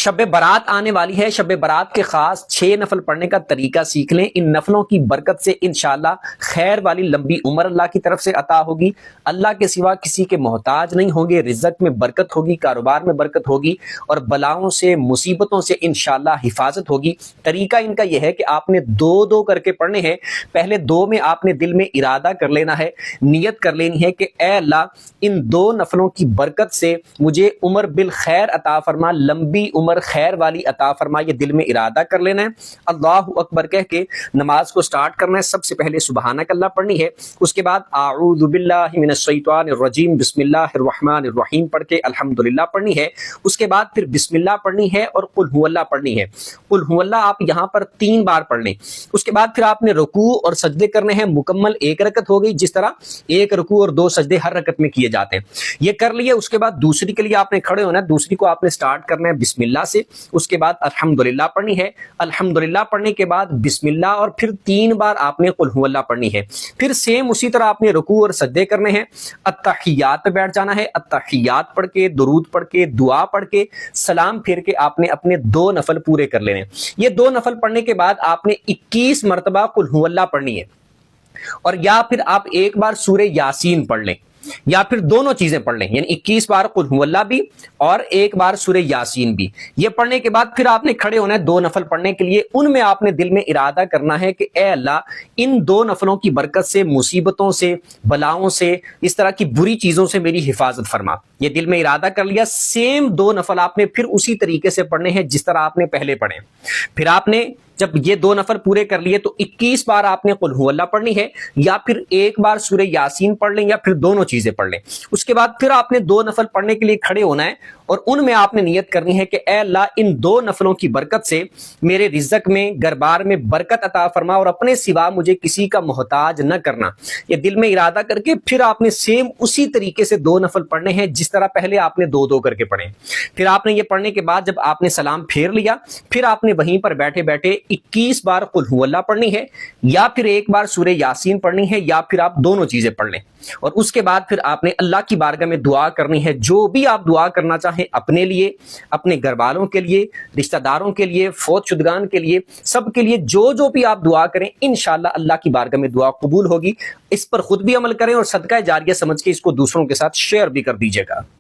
شب برات آنے والی ہے، شب برات کے خاص 6 نفل پڑھنے کا طریقہ سیکھ لیں۔ ان نفلوں کی برکت سے انشاءاللہ خیر والی لمبی عمر اللہ کی طرف سے عطا ہوگی، اللہ کے سوا کسی کے محتاج نہیں ہوں گے، رزق میں برکت ہوگی، کاروبار میں برکت ہوگی اور بلاؤں سے مصیبتوں سے انشاءاللہ حفاظت ہوگی۔ طریقہ ان کا یہ ہے کہ آپ نے دو دو کر کے پڑھنے ہیں۔ پہلے دو میں آپ نے دل میں ارادہ کر لینا ہے، نیت کر لینی ہے کہ اے اللہ ان 2 نفلوں کی برکت سے مجھے عمر بالخیر عطا فرما، لمبی عمر خیر والی عطا فرما، یہ دل میں ارادہ کر لینا ہے۔ اللہ اکبر کہہ کے نماز کو سٹارٹ کرنا ہے۔ سب سے پہلے سبحانک اللہ پڑھنی ہے، اس کے بعد اعوذ باللہ من الشیطان الرجیم بسم اللہ الرحمن الرحیم پڑھ کے الحمدللہ پڑھنی ہے۔ اس کے بعد پھر بسم اللہ پڑھنی ہے اور قل ہو اللہ پڑھنی ہے۔ قل ہو اللہ آپ یہاں پر 3 بار پڑھ لیں۔ اس کے بعد پھر آپ نے رکوع اور سجدے کرنے ہیں، مکمل 1 رکعت ہو گئی، جس طرح 1 رکوع اور 2 سجدے ہر رکعت میں کیے جاتے ہیں، یہ کر لیے۔ اس کے بعد دوسری کے لیے آپ نے کھڑے ہونا ہے، دوسری کو آپ نے سٹارٹ کرنا ہے بسم اللہ سے، اس کے بعد الحمدللہ پڑھنی ہے۔ الحمدللہ پڑھنے کے بعد بسم اللہ اور پھر 3 بار آپ نے قل ہو اللہ پڑھنی ہے۔ پھر سیم اسی طرح آپ نے رکوع اور سجدے کرنے ہیں، التحیات پہ بیٹھ جانا ہے، التحیات پڑھ کے، درود پڑھ کے، دعا پڑھ کے، سلام پھیر کے آپ نے اپنے 2 نفل پورے کر لینے۔ یہ 2 نفل پڑھنے کے بعد آپ نے 21 مرتبہ قل ہو اللہ پڑھنی ہے، اور یا پھر آپ 1 بار سورہ یاسین پڑھ لیں، یا پھر دونوں چیزیں پڑھ لیں، یعنی 21 بار قل ہو اللہ بھی اور 1 بار سورہ یاسین بھی۔ یہ پڑھنے کے بعد پھر آپ نے کھڑے ہونا ہے 2 نفل پڑھنے کے لیے۔ ان میں آپ نے دل میں ارادہ کرنا ہے کہ اے اللہ ان 2 نفلوں کی برکت سے مصیبتوں سے، بلاؤں سے، اس طرح کی بری چیزوں سے میری حفاظت فرما۔ یہ دل میں ارادہ کر لیا۔ سیم 2 نفل آپ نے پھر اسی طریقے سے پڑھنے ہیں جس طرح آپ نے پہلے پڑھے۔ پھر آپ نے جب یہ 2 نفل پورے کر لیے تو 21 بار آپ نے قل ہو اللہ پڑھنی ہے، یا پھر 1 بار سورہ یاسین پڑھ لیں، یا پھر دونوں چیزیں پڑھ لیں۔ اس کے بعد پھر آپ نے 2 نفل پڑھنے کے لیے کھڑے ہونا ہے، اور ان میں آپ نے نیت کرنی ہے کہ اے اللہ ان 2 نفلوں کی برکت سے میرے رزق میں، گھر-بار میں برکت عطا فرما، اور اپنے سوا مجھے کسی کا محتاج نہ کرنا۔ یہ دل میں ارادہ کر کے پھر آپ نے سیم اسی طریقے سے 2 نفل پڑھنے ہیں جس طرح پہلے آپ نے 2 کر کے پڑھے۔ پھر آپ نے یہ پڑھنے کے بعد جب آپ نے سلام پھیر لیا، پھر آپ نے وہیں پر بیٹھے بیٹھے 21 بار قل ہو اللہ پڑھنی ہے، یا پھر 1 بار سورہ یاسین پڑھنی ہے، یا پھر آپ دونوں چیزیں پڑھ لیں۔ اور اس کے بعد پھر آپ نے اللہ کی بارگاہ میں دعا کرنی ہے، جو بھی آپ دعا کرنا چاہیں، اپنے لیے، اپنے گھر والوں کے لیے، رشتہ داروں کے لیے، فوت شدگان کے لیے، سب کے لیے جو بھی آپ دعا کریں انشاءاللہ اللہ کی بارگاہ میں دعا قبول ہوگی۔ اس پر خود بھی عمل کریں اور صدقہ جاریہ سمجھ کے اس کو دوسروں کے ساتھ شیئر بھی کر دیجیے گا۔